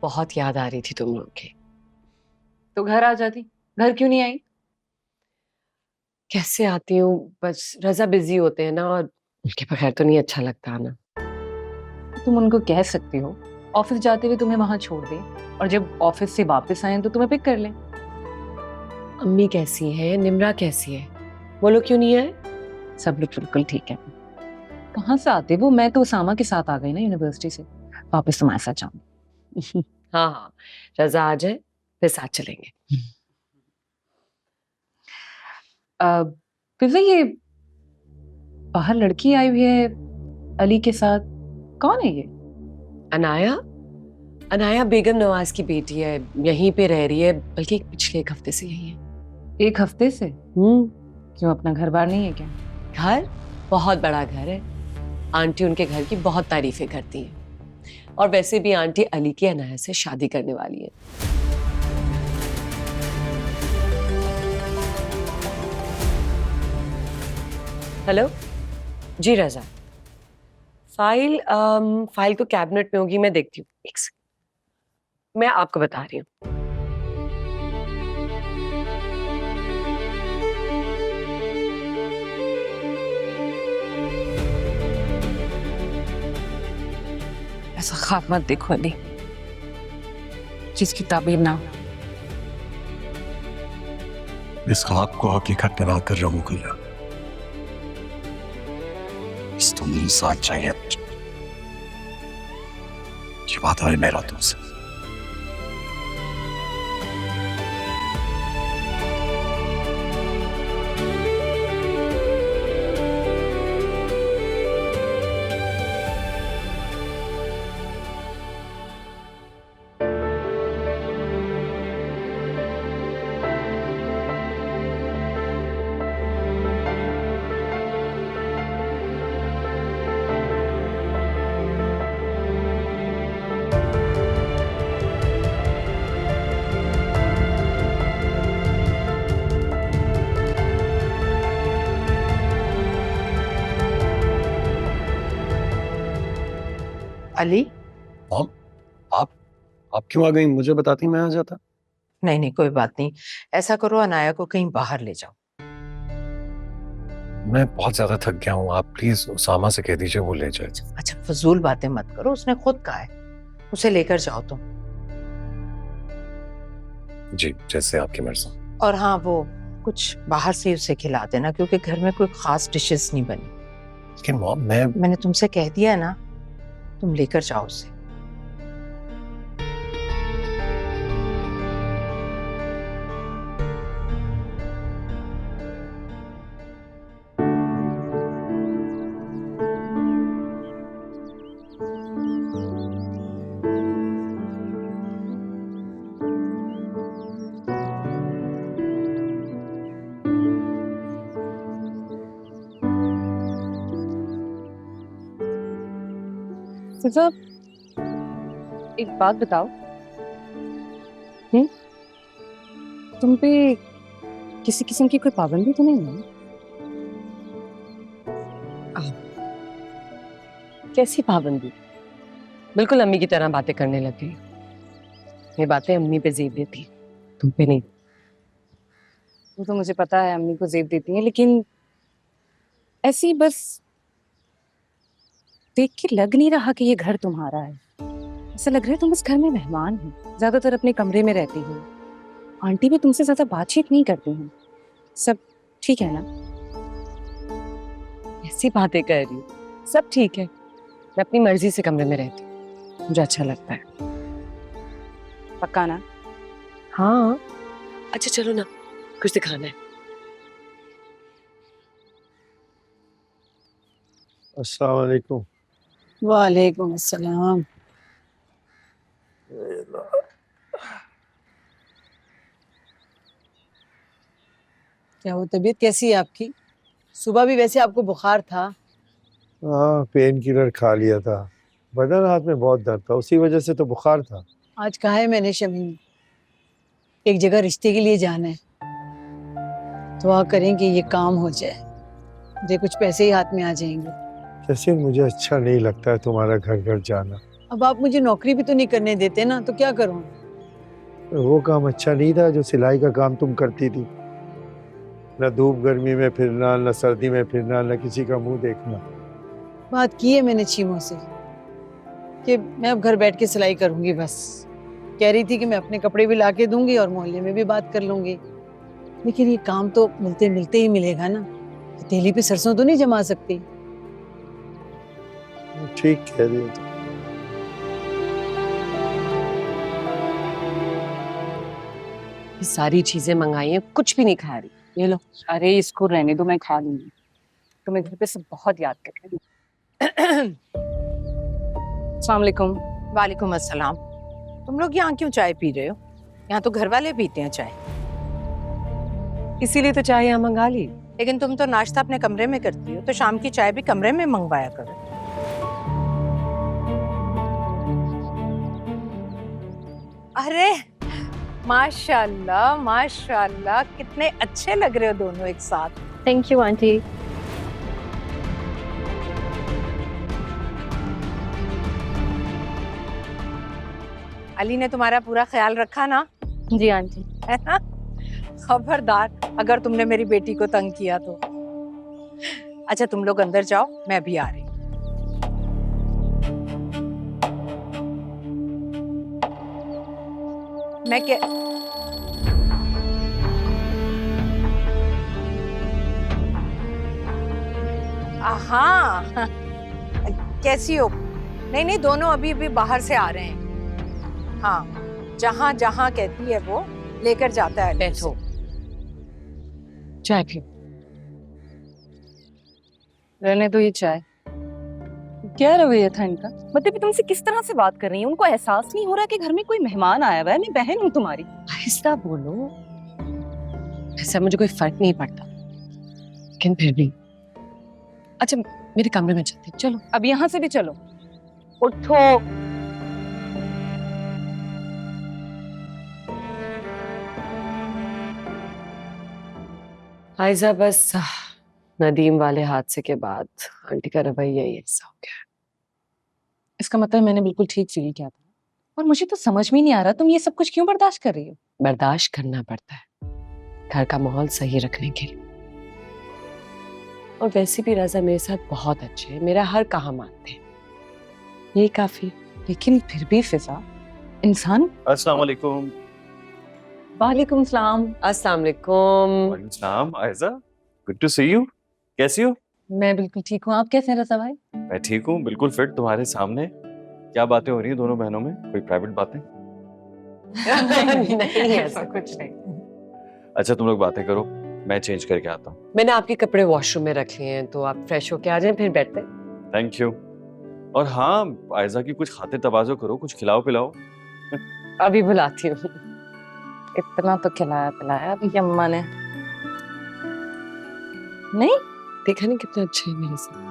बहुत याद आ रही थी तुम लोग की। तो घर आ जाती, घर क्यों नहीं आई? कैसे आती हूँ, बस रजा बिजी होते हैं ना, और उनके बगैर तो नहीं अच्छा लगता ना। तुम उनको कह सकती हो ऑफिस जाते हुए तुम्हें वहां छोड़ दे, और जब ऑफिस से वापस आए तो तुम्हें पिक कर ले। अम्मी कैसी है, निम्रा कैसी है, वो लोग क्यों नहीं आए? सब लोग बिल्कुल ठीक है। कहाँ से आते वो? मैं तो उसामा के साथ आ गई ना यूनिवर्सिटी से, वापस तुम्हारे साथ जाऊंगी। हाँ हाँ, रजा आ जाए फिर साथ चलेंगे। फिजा, ये बाहर लड़की आई हुई है अली के साथ, कौन है ये? अनाया, अनाया बेगम नवाज की बेटी है, यहीं पे रह रही है, बल्कि पिछले एक हफ्ते से यहीं है। एक हफ्ते से? क्यों, अपना घर बार नहीं है क्या? घर बहुत बड़ा घर है। आंटी उनके घर की बहुत तारीफें करती हैं, और वैसे भी आंटी अली की अनाया से शादी करने वाली है। हेलो जी रजा, फाइल तो कैबिनेट में होगी, मैं देखती हूँ, एक सेकंड, मैं आपको बता रही हूँ। ऐसा ख्वाब मत देखो अली, जिसकी ताबीर ना हो। इस ख्वाब को हकीकत बना कर रहूं गया। इस तुम मेरे साथ चाहिए, ये वादा है मेरा तुमसे। अली, मॉम, आप आप क्यों आ गई? मुझे बताती, मैं आ जाता। नहीं नहीं कोई बात नहीं। ऐसा करो, अनाया को कहीं बाहर ले जाओ। मैं बहुत ज्यादा थक गया हूँ, आप प्लीज उसामा से कह दीजिए वो ले जाए। अच्छा, फजूल बातें मत करो, उसने खुद कहा है, उसे लेकर जाओ तुम। जी, जैसे आपकी मर्जी। और हाँ, वो कुछ बाहर से उसे खिला देना, क्योंकि घर में कोई खास डिशेस नहीं बनी। लेकिन मॉम, मैंने तुमसे कह दिया है ना, तुम लेकर जाओ उसे। फिजा, एक बात बताओ, तुम पे किसी किस्म की कोई पाबंदी तो नहीं है? कैसी पाबंदी? बिल्कुल अम्मी की तरह बातें करने लग गई। ये बातें अम्मी पे जेब देती, तुम पे नहीं। वो तो मुझे पता है अम्मी को जेब देती है, लेकिन ऐसी बस देख के लग नहीं रहा कि ये घर तुम्हारा है। ऐसा लग रहा है तुम इस घर में मेहमान हो, ज्यादातर अपने कमरे में रहती हो। आंटी भी तुमसे ज्यादा बातचीत नहीं करती हैं। सब ठीक है ना? ऐसी बातें कर रही हूँ, सब ठीक है। मैं अपनी मर्जी से कमरे में रहती हूँ, मुझे अच्छा लगता है। पक्का ना? हाँ। अच्छा चलो ना, कुछ दिखाना है। अस्सलाम वालेकुम। वालेकुम अस्सलाम। क्या वो, तबीयत कैसी है आपकी? सुबह भी वैसे आपको बुखार था। हाँ, पेन किलर खा लिया था, बदन हाथ में बहुत दर्द था, उसी वजह से तो बुखार था। आज कहा है मैंने शमीम, एक जगह रिश्ते के लिए जाना है, दुआ करें कि ये काम हो जाए, मुझे कुछ पैसे ही हाथ में आ जाएंगे। जैसे मुझे अच्छा नहीं लगता है तुम्हारा घर घर जाना। अब आप मुझे नौकरी भी तो नहीं करने देते ना, तो क्या करूं? वो काम अच्छा नहीं था जो सिलाई का काम तुम करती थी। न धूप गर्मी में फिरना, न सर्दी में फिरना, न किसी का मुंह देखना। बात की है मैंने चीमों से कि मैं अब घर बैठ के सिलाई करूंगी बस। कह रही थी कि मैं अपने कपड़े भी ला के दूंगी और मोहल्ले में भी बात कर लूंगी, लेकिन ये काम तो मिलते मिलते ही मिलेगा ना। हथेली पे सरसों तो नहीं जमा सकती। ठीक कह रही हो तुम। ये सारी चीजें मंगाई हैं, कुछ भी नहीं खा रही। ये लो। अरे इसको रहने दो, मैं खा लूंगी। तुम्हें घर पे सब बहुत याद कर रहे हैं। अस्सलाम वालेकुम। वालेकुम अस्सलाम। तुम लोग यहाँ क्यों चाय पी रहे हो? यहाँ तो घर वाले पीते हैं चाय। इसीलिए तो चाय यहाँ मंगा ली। लेकिन तुम तो नाश्ता अपने कमरे में करती हो, तो शाम की चाय भी कमरे में मंगवाया करो। अरे माशाल्लाह माशाल्लाह, कितने अच्छे लग रहे हो दोनों एक साथ। Thank you aunty. अली ने तुम्हारा पूरा ख्याल रखा ना? जी आंटी। है ना? खबरदार अगर तुमने मेरी बेटी को तंग किया तो। अच्छा तुम लोग अंदर जाओ, मैं भी आ रही हूँ। मैं क्या हाँ कैसी हो? नहीं नहीं, दोनों अभी अभी बाहर से आ रहे हैं। हाँ, जहाँ जहाँ कहती है वो लेकर जाता है। बैठो, चाय पियो। रहने दो ये चाय। क्या रवैया था इनका? मतलब तुमसे किस तरह से बात कर रही है? उनको एहसास नहीं हो रहा कि घर में कोई मेहमान आया हुआ है? मैं बहन हूँ तुम्हारी। आहिस्ता बोलो। ऐसा मुझे कोई फर्क नहीं पड़ता, लेकिन फिर भी। अच्छा मेरे कमरे में चलते, चलो। अब यहाँ से भी चलो। उठो। आयजा, बस नदीम वाले हादसे के बाद आंटी का रवैया ही ऐसा हो गया। इसका मतलब मैंने बिल्कुल ठीक फील किया था, और मुझे तो समझ में नहीं आ रहा तुम ये सब कुछ क्यों बर्दाश्त कर रही हो? बर्दाश्त करना पड़ता है घर का माहौल सही रखने के लिए। और वैसे भी रजा मेरे साथ बहुत अच्छे हैं, मेरा हर कहा मानते हैं, यही काफी। लेकिन फिर भी फिजा, इंसान। अस्सलाम वालेकुम। वालेकुम सलाम। अस्सलाम वालेकुम। वालेकुम सलाम। Aiza, good to C you. कैसी हो? मैं बिल्कुल ठीक हूँ, आप कैसे हैं रजा भाई? मैं ठीक हूँ, बिल्कुल फिट तुम्हारे सामने। क्या बातें हो रही हैं दोनों बहनों में? कोई प्राइवेट बातें? नहीं ऐसा कुछ नहीं। अच्छा तुम लोग बातें करो, मैं चेंज करके आता हूँ। मैंने आपके कपड़े वॉशरूम में रख लिए हैं, तो आप फ्रेश होके आ जाएं, फिर बैठते हैं। Thank you. और हाँ, आयजा की कुछ खातिर तवाज़ो करो, कुछ खिलाओ पिलाओ। अभी बुलाती हूँ। इतना तो खिलाया पिलाया अभी अम्मा ने। नहीं देखा नहीं कितना अच्छा है मेरे साथ।